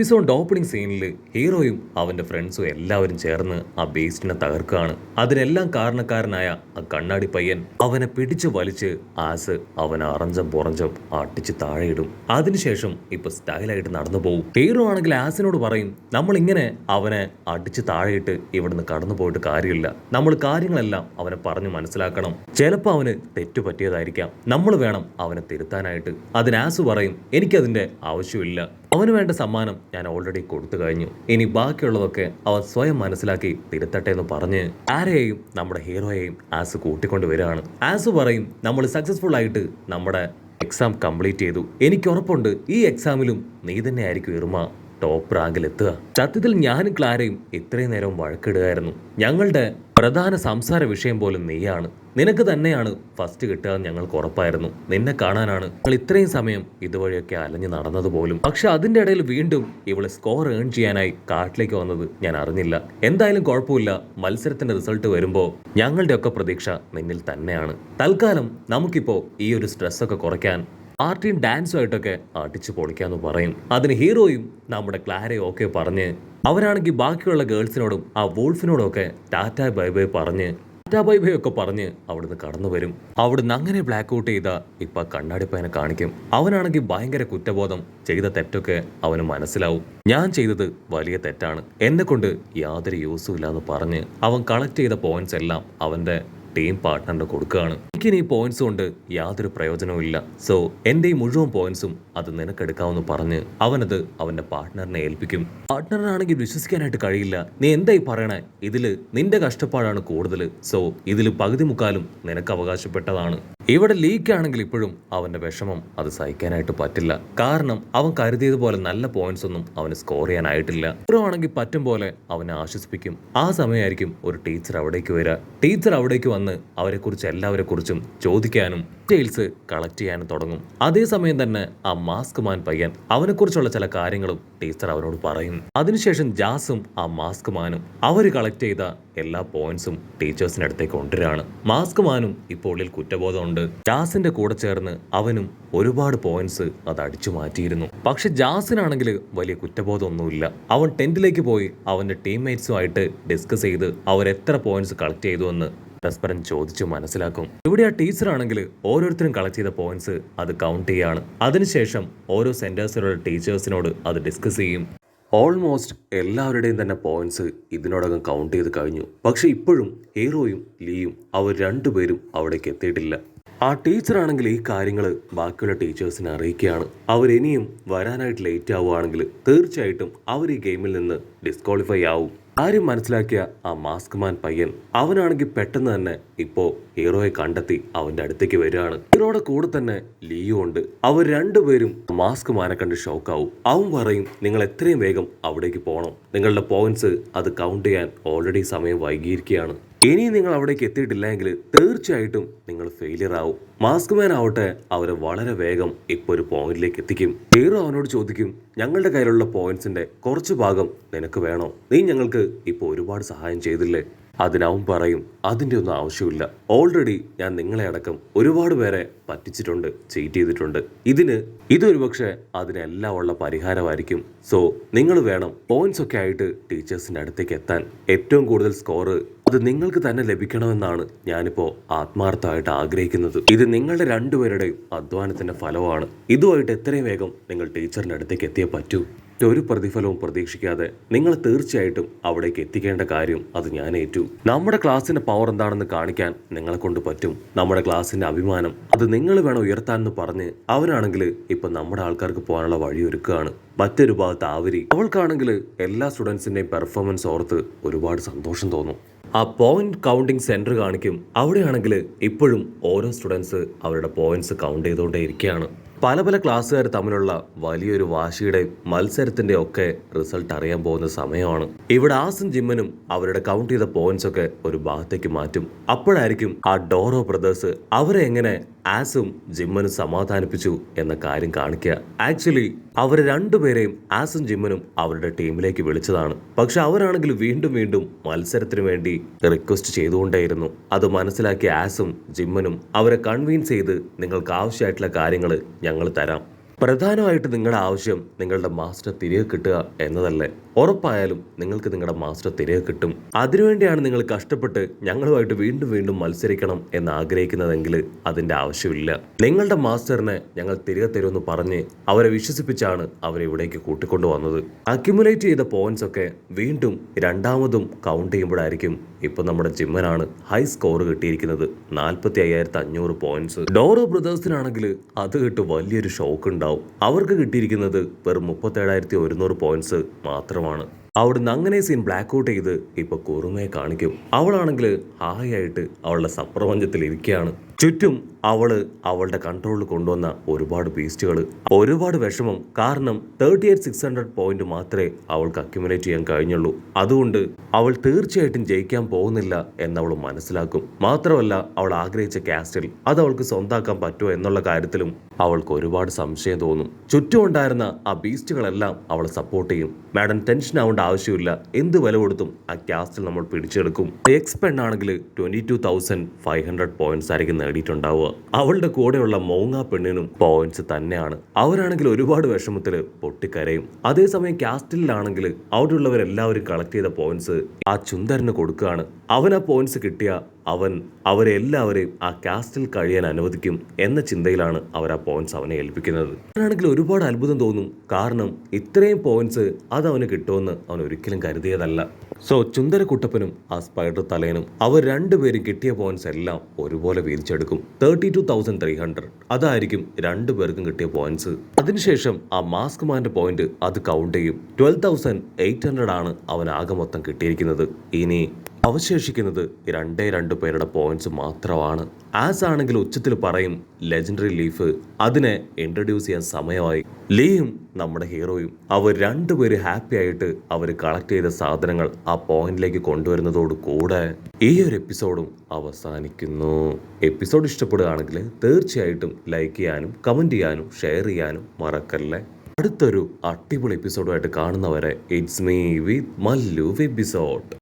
Episode opening സീനിൽ ഹീറോയും അവന്റെ ഫ്രണ്ട്സും എല്ലാവരും ചേർന്ന് ആ ബേസ്റ്റിനെ തകർക്കുകയാണ്. അതിനെല്ലാം കാരണക്കാരനായ ആ കണ്ണാടി പയ്യൻ അവനെ പിടിച്ചു വലിച്ച് ആസ് അവനെ അറഞ്ചം പുറഞ്ചം അട്ടിച്ച് താഴെയിടും. അതിനുശേഷം ഇപ്പൊ സ്റ്റൈലായിട്ട് നടന്നു പോകും. ഹീറോ ആണെങ്കിൽ ആസിനോട് പറയും, നമ്മൾ ഇങ്ങനെ അവനെ അടിച്ച് താഴെയിട്ട് ഇവിടുന്ന് കടന്നു പോയിട്ട് കാര്യമില്ല, നമ്മൾ കാര്യങ്ങളെല്ലാം അവനെ പറഞ്ഞു മനസ്സിലാക്കണം. ചിലപ്പോൾ അവന് തെറ്റു പറ്റിയതായിരിക്കാം, നമ്മൾ വേണം അവനെ തിരുത്താനായിട്ട്. അതിന് ആസ് പറയും, എനിക്കതിന്റെ ആവശ്യമില്ല, അവന് വേണ്ട സമ്മാനം ഞാൻ ഓൾറെഡി കൊടുത്തു കഴിഞ്ഞു, ഇനി ബാക്കിയുള്ളതൊക്കെ അവൻ സ്വയം മനസ്സിലാക്കി തിരുത്തട്ടെ എന്ന് പറഞ്ഞ് ആരെയും നമ്മുടെ ഹീറോയെയും ആസ് കൂട്ടിക്കൊണ്ട് വരികയാണ്. ആസ് പറയും, നമ്മൾ സക്സസ്ഫുൾ ആയിട്ട് നമ്മുടെ എക്സാം കംപ്ലീറ്റ് ചെയ്തു, എനിക്ക് ഉറപ്പുണ്ട് ഈ എക്സാമിലും നീ തന്നെ ആയിരിക്കും ഇർമ ടോപ്പ് റാങ്കിൽ എത്തുക. സത്യത്തിൽ ഞാനും ക്ലാരയും ഇത്രയും നേരം വഴക്കിടുകയായിരുന്നു, ഞങ്ങളുടെ പ്രധാന സംസാര വിഷയം പോലും നീയാണ്, നിനക്ക് തന്നെയാണ് ഫസ്റ്റ് കിട്ടുക ഞങ്ങൾക്ക് ഉറപ്പായിരുന്നു, നിന്നെ കാണാനാണ് ഞങ്ങൾ ഇത്രയും സമയം ഇതുവഴിയൊക്കെ അലഞ്ഞു നടന്നത് പോലും. പക്ഷെ അതിന്റെ ഇടയിൽ വീണ്ടും ഇവള് സ്കോർ ഏൺ ചെയ്യാനായി കാട്ടിലേക്ക് വന്നത് ഞാൻ അറിഞ്ഞില്ല. എന്തായാലും കുഴപ്പമില്ല, മത്സരത്തിന്റെ റിസൾട്ട് വരുമ്പോ ഞങ്ങളുടെ ഒക്കെ പ്രതീക്ഷ നിന്നിൽ തന്നെയാണ്. തൽക്കാലം നമുക്കിപ്പോ ഈ ഒരു സ്ട്രെസ് ഒക്കെ കുറയ്ക്കാൻ പാർട്ടിയും ഡാൻസും ആയിട്ടൊക്കെ അടിച്ചു പൊളിക്കാന്ന് പറയും. അതിന് ഹീറോയും നമ്മുടെ ക്ലാരയും ഒക്കെ പറഞ്ഞ് അവരാണെങ്കിൽ ബാക്കിയുള്ള ഗേൾസിനോടും ആ വോൾഫിനോടും ഒക്കെ ടാറ്റാ ബൈ ബൈ പറഞ്ഞ് ഒക്കെ പറഞ്ഞ് അവിടുന്ന് കടന്നു വരും. അവിടുന്ന് അങ്ങനെ ബ്ലാക്ക് ഔട്ട് ചെയ്ത ഇപ്പൊ കണ്ണാടിപ്പയനെ കാണിക്കും. അവനാണെങ്കിൽ ഭയങ്കര കുറ്റബോധം, ചെയ്ത തെറ്റൊക്കെ അവന് മനസ്സിലാവും. ഞാൻ ചെയ്തത് വലിയ തെറ്റാണ്, എന്നെ കൊണ്ട് യാതൊരു യൂസും ഇല്ലാന്ന് പറഞ്ഞ് അവൻ കളക്ട് ചെയ്ത പോയിന്റ്സ് എല്ലാം അവന്റെ ടീം പാർട്ട്ണറിന് കൊടുക്കുകയാണ്. എനിക്കിനി ഈ പോയിന്റ്സ് കൊണ്ട് യാതൊരു പ്രയോജനവും ഇല്ല, സോ എൻ്റെ ഈ മുഴുവൻ പോയിന്റ്സും അത് നിനക്കെടുക്കാമെന്ന് പറഞ്ഞ് അവനത് അവന്റെ പാർട്ട്ണറിനെ ഏൽപ്പിക്കും. പാർട്ട്ണറിനാണെങ്കിൽ വിശ്വസിക്കാനായിട്ട് കഴിയില്ല, നീ എന്തായി പറയണേ, ഇതില് നിന്റെ കഷ്ടപ്പാടാണ് കൂടുതൽ, സോ ഇതില് പകുതി മുക്കാലും നിനക്ക് അവകാശപ്പെട്ടതാണ്. ഇവിടെ ലീക്ക് ആണെങ്കിൽ ഇപ്പോഴും അവന്റെ വിഷമം അത് സഹിക്കാനായിട്ട് പറ്റില്ല, കാരണം അവൻ കരുതിയതുപോലെ നല്ല പോയിന്റ്സ് ഒന്നും അവന് സ്കോർ ചെയ്യാനായിട്ടില്ല. ഹീറോ ആണെങ്കിൽ പറ്റും പോലെ അവനെ ആശ്വസിപ്പിക്കും. ആ സമയമായിരിക്കും ഒരു ടീച്ചർ അവിടേക്ക് വരിക. ടീച്ചർ അവിടേക്ക് വന്ന് അവരെക്കുറിച്ച് എല്ലാവരെ കുറിച്ചും ചോദിക്കാനും ഡീറ്റെയിൽസ് കളക്ട് ചെയ്യാനും തുടങ്ങും. അതേസമയം തന്നെ ആ മാസ്ക് മാൻ പയ്യൻ അവനെക്കുറിച്ചുള്ള ചില കാര്യങ്ങളും ടീച്ചർ അവനോട് പറയും. അതിനുശേഷം ജാസും ആ മാസ്ക് മാനും അവർ കളക്ട് ചെയ്ത എല്ലാ പോയിന്റ്സും ടീച്ചേഴ്സിന്റെ അടുത്തേക്ക് കൊണ്ടുവരികയാണ്. മാസ്ക് മാനും ഇപ്പോൾ ഉള്ളിൽ കുറ്റബോധമുണ്ട്. ജാസിന്റെ കൂടെ ചേർന്ന് അവനും ഒരുപാട് പോയിന്റ്സ് അത് അടിച്ചു മാറ്റിയിരുന്നു. പക്ഷെ ജാസിനാണെങ്കിൽ വലിയ കുറ്റബോധമൊന്നുമില്ല. അവൻ ടെന്റിലേക്ക് പോയി അവന്റെ ടീംമേറ്റ്സുമായിട്ട് ഡിസ്കസ് ചെയ്ത് അവർ എത്ര പോയിന്റ്സ് കളക്ട് ചെയ്തു എന്ന് പരസ്പരം ചോദിച്ചു മനസ്സിലാക്കും. ഇവിടെ ആ ടീച്ചറാണെങ്കിൽ ഓരോരുത്തരും കളക്ട് ചെയ്ത പോയിന്റ്സ് അത് കൗണ്ട് ചെയ്യാണ്. അതിനുശേഷം ഓരോ സെന്റേഴ്സിലുള്ള ടീച്ചേഴ്സിനോട് അത് ഡിസ്കസ് ചെയ്യും. ഓൾമോസ്റ്റ് എല്ലാവരുടെയും തന്നെ പോയിന്റ്സ് ഇതിനോടകം കൗണ്ട് ചെയ്ത് കഴിഞ്ഞു. പക്ഷെ ഇപ്പോഴും ഹീറോയും ലീയും അവർ രണ്ടുപേരും അവിടേക്ക് എത്തിയിട്ടില്ല. ആ ടീച്ചറാണെങ്കിൽ ഈ കാര്യങ്ങൾ ബാക്കിയുള്ള ടീച്ചേഴ്സിനെ അറിയിക്കുകയാണ്. അവരിനിയും വരാനായിട്ട് ലേറ്റ് ആവുകയാണെങ്കിൽ തീർച്ചയായിട്ടും അവർ ഈ ഗെയിമിൽ നിന്ന് ഡിസ്ക്വാളിഫൈ ആവും. കാര്യം മനസ്സിലാക്കിയ ആ മാസ്ക് മാൻ പയ്യൻ അവനാണെങ്കിൽ പെട്ടെന്ന് തന്നെ ഇപ്പോ ഹീറോയെ കണ്ടെത്തി അവന്റെ അടുത്തേക്ക് വരികയാണ്. ഹീറോയുടെ കൂടെ തന്നെ ലിയോ ഉണ്ട്. അവർ രണ്ടുപേരും മാസ്ക് മാനെ കണ്ട് ഷോക്കാവും. അവൻ പറയും, നിങ്ങൾ എത്രയും വേഗം അവിടേക്ക് പോകണം, നിങ്ങളുടെ പോയിന്റ്സ് അത് കൗണ്ട് ചെയ്യാൻ ഓൾറെഡി സമയം വൈകിയിരിക്കുകയാണ്, ഇനി നിങ്ങൾ അവിടേക്ക് എത്തിയിട്ടില്ലെങ്കിൽ തീർച്ചയായിട്ടും നിങ്ങൾ ഫെയിലിയർ ആവും. മാസ്ക് മാൻ ആവട്ടെ അവരെ വളരെ വേഗം ഇപ്പൊ ഒരു പോയിന്റിലേക്ക് എത്തിക്കും. ഹീറോ അവനോട് ചോദിക്കും, ഞങ്ങളുടെ കയ്യിലുള്ള പോയിന്റ്സിന്റെ കുറച്ച് ഭാഗം നിനക്ക് വേണോ, നീ ഞങ്ങൾക്ക് ഇപ്പൊ ഒരുപാട് സഹായം ചെയ്തില്ലേ. അതിനവൻ പറയും, അതിൻ്റെ ഒന്നും ആവശ്യമില്ല, ഓൾറെഡി ഞാൻ നിങ്ങളെ അടക്കം ഒരുപാട് പേരെ പറ്റിച്ചിട്ടുണ്ട്, ചീറ്റ് ചെയ്തിട്ടുണ്ട്, ഇതൊരു പക്ഷേ അതിനെല്ലാം ഉള്ള പരിഹാരമായിരിക്കും. സോ നിങ്ങൾ വേണം പോയിന്റ്സ് ഒക്കെ ആയിട്ട് ടീച്ചേഴ്സിന്റെ അടുത്തേക്ക് എത്താൻ. ഏറ്റവും കൂടുതൽ സ്കോർ അത് നിങ്ങൾക്ക് തന്നെ ലഭിക്കണമെന്നാണ് ഞാനിപ്പോ ആത്മാർത്ഥമായിട്ട് ആഗ്രഹിക്കുന്നത്. ഇത് നിങ്ങളുടെ രണ്ടുപേരുടെയും അധ്വാനത്തിന്റെ ഫലമാണ്. ഇതുമായിട്ട് എത്രയും വേഗം നിങ്ങൾ ടീച്ചറിന്റെ അടുത്തേക്ക് എത്തിയേ പറ്റൂ. ഒരു പ്രതിഫലവും പ്രതീക്ഷിക്കാതെ നിങ്ങൾ തീർച്ചയായിട്ടും അവിടേക്ക് എത്തിക്കേണ്ട കാര്യം അത് ഞാൻ ഏറ്റു. നമ്മുടെ ക്ലാസ്സിന്റെ പവർ എന്താണെന്ന് കാണിക്കാൻ നിങ്ങളെ കൊണ്ട് പറ്റും. നമ്മുടെ ക്ലാസ്സിന്റെ അഭിമാനം അത് നിങ്ങൾ വേണം ഉയർത്താൻ എന്ന് പറഞ്ഞ് അവനാണെങ്കിൽ ഇപ്പൊ നമ്മുടെ ആൾക്കാർക്ക് പോകാനുള്ള വഴി ഒരുക്കുകയാണ്. മറ്റൊരു ഭാഗത്ത് ആവരി, അവൾക്കാണെങ്കിൽ എല്ലാ സ്റ്റുഡൻസിന്റെയും പെർഫോമൻസ് ഓർത്ത് ഒരുപാട് സന്തോഷം തോന്നും. ആ പോയിന്റ് കൗണ്ടിങ് സെന്റർ കാണിക്കും. അവിടെയാണെങ്കിൽ ഇപ്പോഴും ഓരോ സ്റ്റുഡൻസ് അവരുടെ പോയിന്റ്സ് കൗണ്ട് ചെയ്തുകൊണ്ടേ ഇരിക്കുകയാണ്. പല പല ക്ലാസ്സുകാർ തമ്മിലുള്ള വലിയൊരു വാശിയുടെ മത്സരത്തിന്റെ ഒക്കെ റിസൾട്ട് അറിയാൻ പോകുന്ന സമയമാണ്. ഇവിടെ ആസും ജിമ്മനും അവരുടെ കൗണ്ട് ചെയ്ത പോയിന്റ്സ് ഒക്കെ ഒരു ഭാഗത്തേക്ക് മാറ്റും. അപ്പോഴായിരിക്കും ആ ഡോറോ ബ്രദേഴ്സ് അവരെ എങ്ങനെ ആസും ജിമ്മനും സമാധാനിപ്പിച്ചു എന്ന കാര്യം കാണിക്കുക. ആക്ച്വലി അവർ രണ്ടുപേരെയും ആസും ജിമ്മനും അവരുടെ ടീമിലേക്ക് വിളിച്ചതാണ്. പക്ഷെ അവരാണെങ്കിൽ വീണ്ടും വീണ്ടും മത്സരത്തിന് വേണ്ടി റിക്വസ്റ്റ് ചെയ്തുകൊണ്ടേയിരുന്നു. അത് മനസ്സിലാക്കിയ ആസും ജിമ്മനും അവരെ കൺവിൻസ് ചെയ്ത് നിങ്ങൾക്ക് ആവശ്യമായിട്ടുള്ള കാര്യങ്ങൾ ഞങ്ങൾ തരാം, പ്രധാനമായിട്ട് നിങ്ങളുടെ ആവശ്യം നിങ്ങളുടെ മാസ്റ്റർ തിരികെ കിട്ടുക എന്നതല്ലേ? ഉറപ്പായാലും നിങ്ങൾക്ക് നിങ്ങളുടെ മാസ്റ്റർ തിരികെ കിട്ടും. അതിനുവേണ്ടിയാണ് നിങ്ങൾ കഷ്ടപ്പെട്ട് ഞങ്ങളുമായിട്ട് വീണ്ടും വീണ്ടും മത്സരിക്കണം എന്ന് ആഗ്രഹിക്കുന്നതെങ്കിൽ അതിൻ്റെ ആവശ്യമില്ല. നിങ്ങളുടെ മാസ്റ്ററിനെ ഞങ്ങൾ തിരികെ തരുമെന്ന് പറഞ്ഞ് അവരെ വിശ്വസിപ്പിച്ചാണ് അവരെ ഇവിടേക്ക് കൂട്ടിക്കൊണ്ടു വന്നത്. അക്യുമുലേറ്റ് ചെയ്ത പോയിന്റ്സ് ഒക്കെ വീണ്ടും രണ്ടാമതും കൗണ്ട് ചെയ്യുമ്പോഴായിരിക്കും ഇപ്പൊ നമ്മുടെ ജിമ്മനാണ് ഹൈ സ്കോർ കിട്ടിയിരിക്കുന്നത്, 45,500 പോയിന്റ്സ്. ഡോറോ ബ്രദേഴ്സിനാണെങ്കിൽ അത് കിട്ടും വലിയൊരു ഷോക്ക് ഉണ്ടാവും. അവർക്ക് കിട്ടിയിരിക്കുന്നത് വെറും 37,100 പോയിന്റ്സ് മാത്രമാണ്. അവിടുന്ന് അങ്ങനെ സീൻ ബ്ലാക്ക് ഔട്ട് ചെയ്ത് ഇപ്പൊ കുറുമയെ കാണിക്കും. അവളാണെങ്കിൽ ഹായ് ആയിട്ട് അവളുടെ സപ്രപഞ്ചത്തിൽ ഇരിക്കുകയാണ്. ചുറ്റും അവളുടെ കൺട്രോളിൽ കൊണ്ടുവന്ന ഒരുപാട് ബീസ്റ്റുകൾ. ഒരുപാട് വിഷമം, കാരണം 38,600 പോയിന്റ് മാത്രമേ അവൾക്ക് അക്യുമുലേറ്റ് ചെയ്യാൻ കഴിഞ്ഞുള്ളൂ. അതുകൊണ്ട് അവൾ തീർച്ചയായിട്ടും ജയിക്കാൻ പോകുന്നില്ല എന്നവൾ മനസ്സിലാക്കും. മാത്രമല്ല, അവൾ ആഗ്രഹിച്ച കാസ്റ്റിൽ അത് അവൾക്ക് സ്വന്താക്കാൻ പറ്റുമോ എന്നുള്ള കാര്യത്തിലും അവൾക്ക് ഒരുപാട് സംശയം തോന്നും. ചുറ്റും ഉണ്ടായിരുന്ന ആ ബീസ്റ്റുകളെല്ലാം അവളെ സപ്പോർട്ട് ചെയ്യും. മാഡം ടെൻഷൻ ആവേണ്ട ആവശ്യമില്ല, എന്ത് വില കൊടുത്തും ആ കാസ്റ്റിൽ നമ്മൾ പിടിച്ചെടുക്കും. എക്സ് പെണ്ണാണെങ്കിൽ 22,500 പോയിന്റ്സ് ആയിരിക്കും നേടിയിട്ടുണ്ടാവുക. അവളുടെ കൂടെയുള്ള മോങ്ങ പെണ്ണിനും പോയിന്റ്സ് തന്നെയാണ്. അവരാണെങ്കിൽ ഒരുപാട് വിഷമത്തിൽ പൊട്ടിക്കരയും. അതേസമയം കാസ്റ്റിലാണെങ്കിൽ അവിടെയുള്ളവരെല്ലാവരും കളക്ട് ചെയ്ത പോയിന്റ്സ് ആ ചുന്ദരന് കൊടുക്കുകയാണ്. അവൻ ആ പോയിന്റ്സ് കിട്ടിയ അവരെ എല്ലാവരെയും ആ കാസ്റ്റിൽ കഴിയാൻ അനുവദിക്കും എന്ന ചിന്തയിലാണ് അവർ ആ പോയിന്റ്സ് അവനെ ഏൽപ്പിക്കുന്നത്. അവനാണെങ്കിൽ ഒരുപാട് അത്ഭുതം തോന്നും, കാരണം ഇത്രയും പോയിന്റ്സ് അത് അവന് കിട്ടുമെന്ന് അവൻ ഒരിക്കലും കരുതിയതല്ല. സോ ചുന്ദരക്കുട്ടപ്പനും ആ സ്പൈഡർ തലേനും അവർ രണ്ടുപേരും കിട്ടിയ പോയിന്റ്സ് എല്ലാം ഒരുപോലെ വീതിച്ചെടുക്കും. 32,300 അതായിരിക്കും രണ്ടുപേർക്കും കിട്ടിയ പോയിന്റ്സ്. അതിനുശേഷം ആ മാസ്ക് മാന്റെ പോയിന്റ് അത് കൗണ്ട് ചെയ്യും. 12,800 ആണ് അവൻ ആകെ മൊത്തം കിട്ടിയിരിക്കുന്നത്. ഇനി അവശേഷിക്കുന്നത് 2 പേരുടെ പോയിന്റ്സ് മാത്രമാണ്. ആസ് ആണെങ്കിൽ ഉച്ചത്തിൽ പറയും ലെജൻഡറി ലീഫ് അതിനെ ഇൻട്രൊഡ്യൂസ് ചെയ്യാൻ സമയമായി. ലീയും നമ്മുടെ ഹീറോയും അവർ രണ്ടുപേര് ഹാപ്പി ആയിട്ട് അവർ കളക്ട് ചെയ്ത സാധനങ്ങൾ ആ പോയിന്റിലേക്ക് കൊണ്ടുവരുന്നതോട് കൂടെ ഈ ഒരു എപ്പിസോഡും അവസാനിക്കുന്നു. എപ്പിസോഡ് ഇഷ്ടപ്പെടുകയാണെങ്കിൽ തീർച്ചയായിട്ടും ലൈക്ക് ചെയ്യാനും കമന്റ് ചെയ്യാനും ഷെയർ ചെയ്യാനും മറക്കല്ലേ. അടുത്തൊരു അടിപൊളി എപ്പിസോഡുമായിട്ട് കാണുന്നവരെ it's me with Mallu episode.